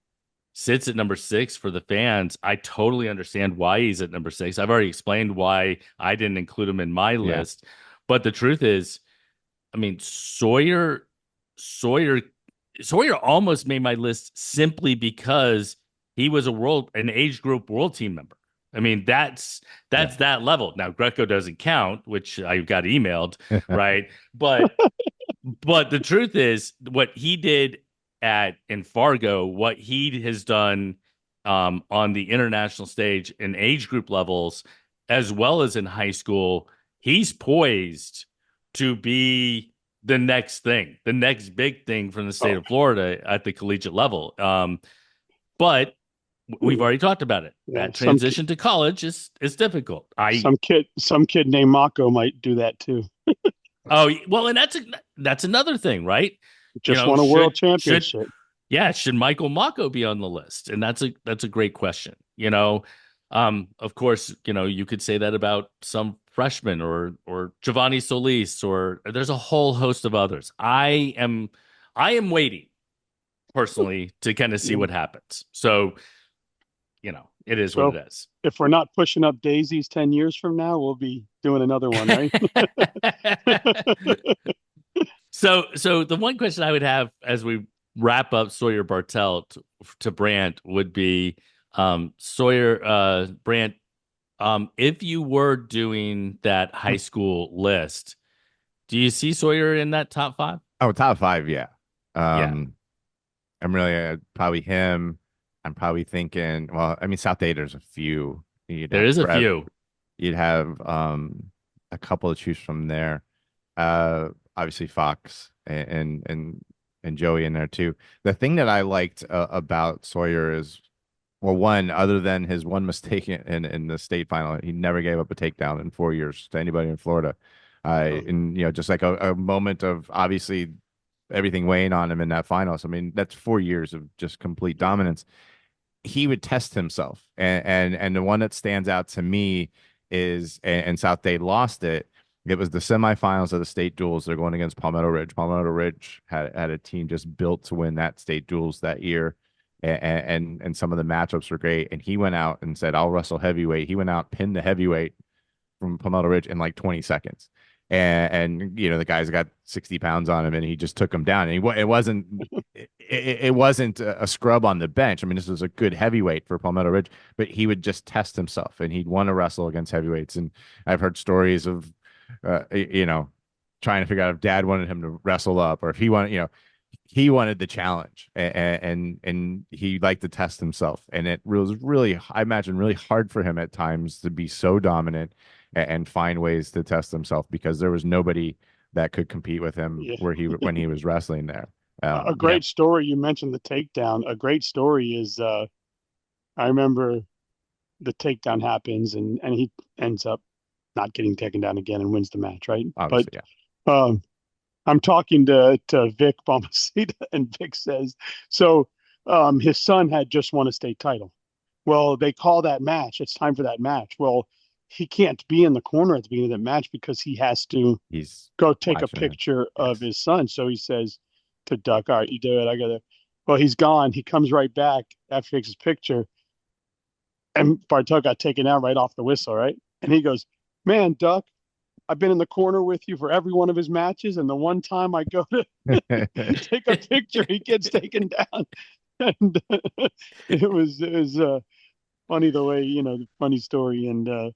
sits at number 6 for the fans. I totally understand why he's at number 6. I've already explained why I didn't include him in my Yeah. list. But the truth is, I mean, Sawyer, Sawyer almost made my list simply because he was an age group world team member. I mean, Yeah. that's that level. Now, Greco doesn't count, which I got emailed, right? But the truth is, what he did in Fargo, what he has done on the international stage in age group levels, as well as in high school, he's poised to be the next thing, the next big thing from the state Oh, of Florida at the collegiate level. But we've already talked about it. yeah. That transition to college is difficult. Some kid named Mako might do that too. Oh well, and that's another thing, right? You Just know, won a world should championship. yeah, should Michael Mako be on the list? And that's a great question. Of course, you could say that about some freshmen or Giovanni Solis, or there's a whole host of others. I am waiting personally to kind of see Yeah. what happens. So, it is what So it is. if we're not pushing up daisies 10 years from now, we'll be doing another one, right? So the one question I would have as we wrap up Sawyer Bartelt to Brant would be, Sawyer, Brant, if you were doing that high school list, do you see Sawyer in that top 5? Oh, top 5, yeah. Yeah. I'm really probably him. I'm probably thinking, well, I mean, South Day, there's a few. You'd There have is a Trev, few. you'd have a couple to choose from there. Obviously Fox and Joey in there too. The thing that I liked about Sawyer is, well, one, other than his one mistake in the state final, he never gave up a takedown in 4 years to anybody in Florida. Um, And just like a moment of obviously everything weighing on him in that final. So I mean, that's 4 years of just complete yeah, dominance. He would test himself, and the one that stands out to me is, and South Dade lost it. It was the semifinals of the state duels. They're going against Palmetto Ridge. Palmetto Ridge had a team just built to win that state duels that year, and some of the matchups were great. And he went out and said, "I'll wrestle heavyweight." He went out, pinned the heavyweight from Palmetto Ridge in like 20 seconds. And the guy's got 60 pounds on him, and he just took him down. And it wasn't a scrub on the bench. I mean, this was a good heavyweight for Palmetto Ridge, but he would just test himself, and he'd want to wrestle against heavyweights. And I've heard stories of, trying to figure out if Dad wanted him to wrestle up, or if he wanted the challenge, and he liked to test himself. And it was really, I imagine, really hard for him at times to be so dominant and find ways to test himself, because there was nobody that could compete with him yeah. when he was wrestling there. A Yeah, great story. You mentioned the takedown. A great story is I remember the takedown happens and he ends up not getting taken down again and wins the match, right? But obviously, yeah. um, I'm talking to Vic Bombacita, and Vic says, so his son had just won a state title. Well, they call that match. It's time for that match. Well, he can't be in the corner at the beginning of that match because he has to He's go take a watching it. picture of Yes. his son. So he says to Duck, "All right, you do it. I gotta." Well, he's gone. He comes right back after he takes his picture, and Bartel got taken out right off the whistle, right? And he goes, "Man, Duck, I've been in the corner with you for every one of his matches, and the one time I go to take a picture, he gets taken down." And it was funny the way funny story, and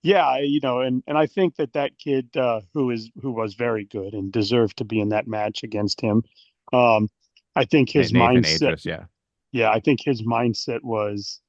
yeah, and I think that kid who was very good and deserved to be in that match against him. Um, I think his Nathan mindset, Adris, yeah. yeah, I think his mindset was,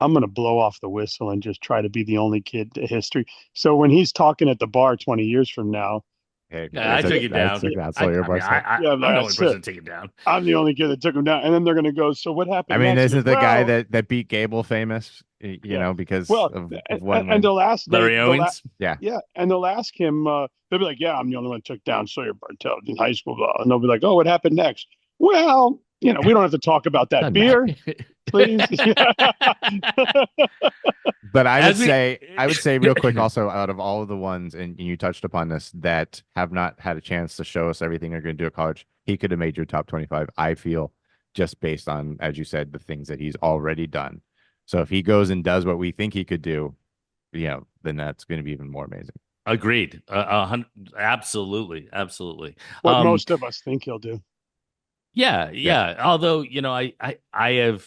I'm going to blow off the whistle and just try to be the only kid to history. So when he's talking at the bar 20 years from now, Hey, Yeah, I took it that's down. that's I, Sawyer I mean, Barstow. yeah, I'm the only that's person taken down. I'm the only kid that took him down. And then they're going to go, so what I happened mean, next? He goes, isn't the guy well, that beat Gable famous? yeah. Because Well, of and, one and win. Larry Owens. Yeah. yeah, and they'll ask him. They'll be like, "Yeah, I'm the only one who took down Sawyer Bartell in high school." Blah. And they'll be like, "Oh, what happened next?" Well, we don't have to talk about that Doesn't matter. beer, please. But As we, I would say real quick also, out of all of the ones, and you touched upon this, that have not had a chance to show us everything they're going to do at college, he could have made your top 25, I feel, just based on, as you said, the things that he's already done. So if he goes and does what we think he could do, then that's going to be even more amazing. agreed. Absolutely, absolutely. What most of us think he'll do. Yeah, Yeah. yeah. Although I have,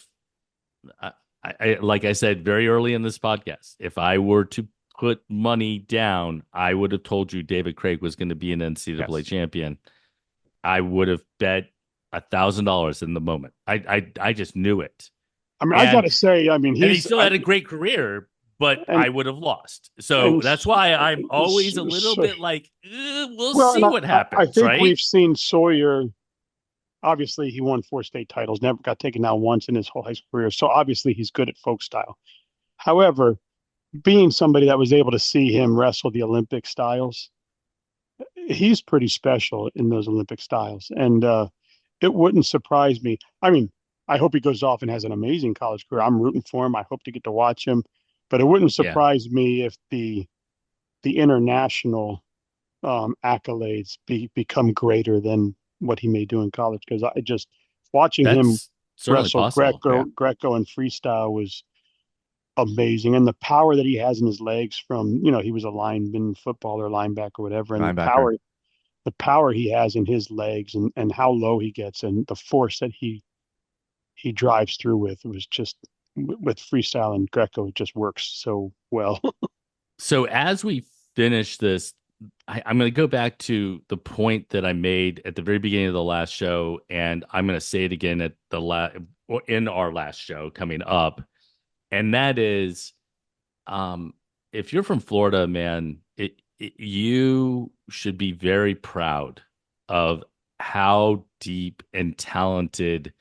like I said very early in this podcast, if I were to put money down, I would have told you David Craig was going to be an NCAA Yes. champion. I would have bet $1,000 in the moment. I just knew it, I mean, I got and to say, I mean, he still had a great career, but and I would have lost. So and that's why I'm always a little so, bit like, we'll well, and see what I happens, think right? we've seen Sawyer. Obviously, he won 4 state titles, never got taken down once in his whole high school career. So obviously, he's good at folk style. However, being somebody that was able to see him wrestle the Olympic styles, he's pretty special in those Olympic styles. And it wouldn't surprise me. I mean, I hope he goes off and has an amazing college career. I'm rooting for him. I hope to get to watch him. But it wouldn't Yeah, surprise me if the international accolades become greater than what he may do in college. Because I just watching him that's certainly wrestle possible. Yeah. Greco and freestyle was amazing, and the power that he has in his legs from he was a lineman, footballer, linebacker, whatever, and Linebacker. the power he has in his legs and how low he gets and the force that he drives through with, it was just with freestyle and Greco, it just works so well. So as we finish I'm going to go back to the point that I made at the very beginning of the last show, and I'm going to say it again at in our last show coming up, and that is, um, if you're from Florida, man, you should be very proud of how deep and talented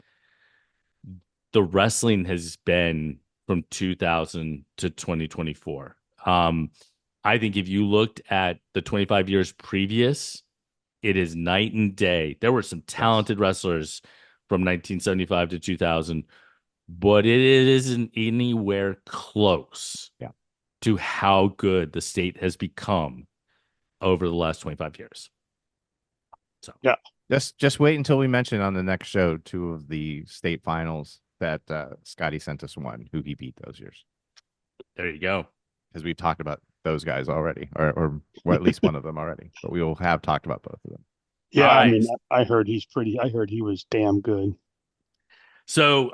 the wrestling has been from 2000 to 2024. I think if you looked at the 25 years previous, it is night and day. There were some Yes. talented wrestlers from 1975 to 2000, but it isn't anywhere close Yeah. to how good the state has become over the last 25 years. So, Yeah. Just wait until we mention on the next show 2 of the state finals that Scotty sent us one, who he beat those years. there you go. Because we've talked about those guys already, or well, at least one of them already. But we will have talked about both of them. Yeah, All I right. mean, I heard I heard he was damn good. So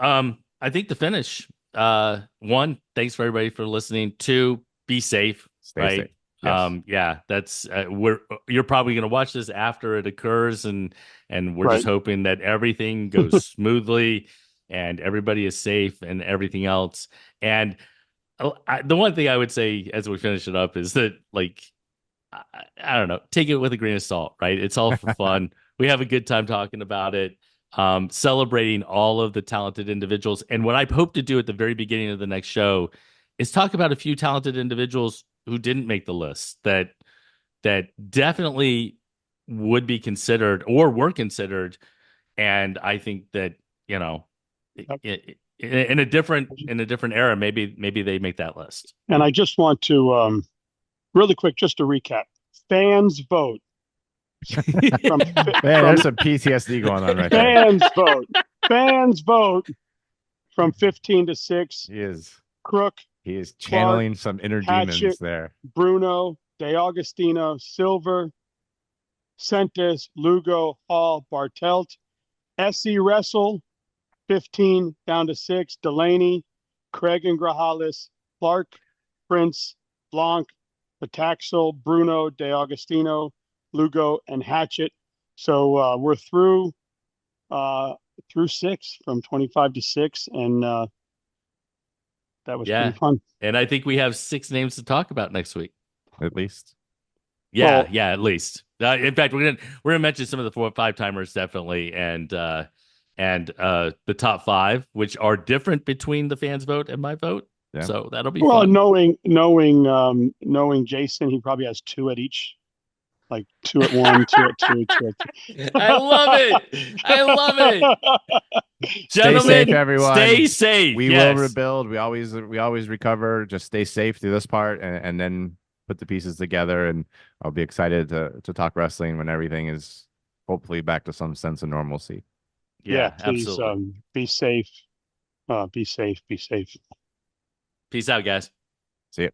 I think the finish, one, thanks for everybody for listening. 2, be safe, Stay right? safe. Yes. Yeah, that's you're probably going to watch this after it occurs, and we're just Right. hoping that everything goes smoothly and everybody is safe and everything else. And the one thing I would say as we finish it up is that, like, I don't know, take it with a grain of salt, right? It's all for fun. We have a good time talking about it, celebrating all of the talented individuals. And what I hope to do at the very beginning of the next show is talk about a few talented individuals who didn't make the list that definitely would be considered or were considered. And I think that, you know, in a different era, maybe they make that list. And I just want to really quick, just to recap: fans vote from Man, from there's some PTSD going on right there. fans vote from 15 to 6. He is Crook, channeling some inner demons Hatchet, there. Bruno, DeAugustino, Silver, Sentis, Lugo, Hall, Bartelt, SC Wrestle, 15 down to 6, Delaney, Craig and Grajales, Clark, Prince, Blanc, Pataxel, Bruno, DeAugustino, Lugo, and Hatchet. So we're through 6, from 25 to 6, and that was pretty fun. And I think we have 6 names to talk about next week. At least. Yeah, Well, at least. In fact, we're gonna mention some of the 4 or 5 timers definitely, and the top 5, which are different between the fans vote and my vote. Yeah. So that'll be well, fun. knowing Jason, he probably has 2 at each, like 2 at 1, 2 at 2, 2 at 2. I love it. I love it. Gentlemen, stay safe, everyone. Stay safe. We will rebuild. We always recover. Just stay safe through this part, and then put the pieces together. And I'll be excited to talk wrestling when everything is hopefully back to some sense of normalcy. Yeah, please, absolutely. be safe. Be safe. Be safe. Peace out, guys. See ya.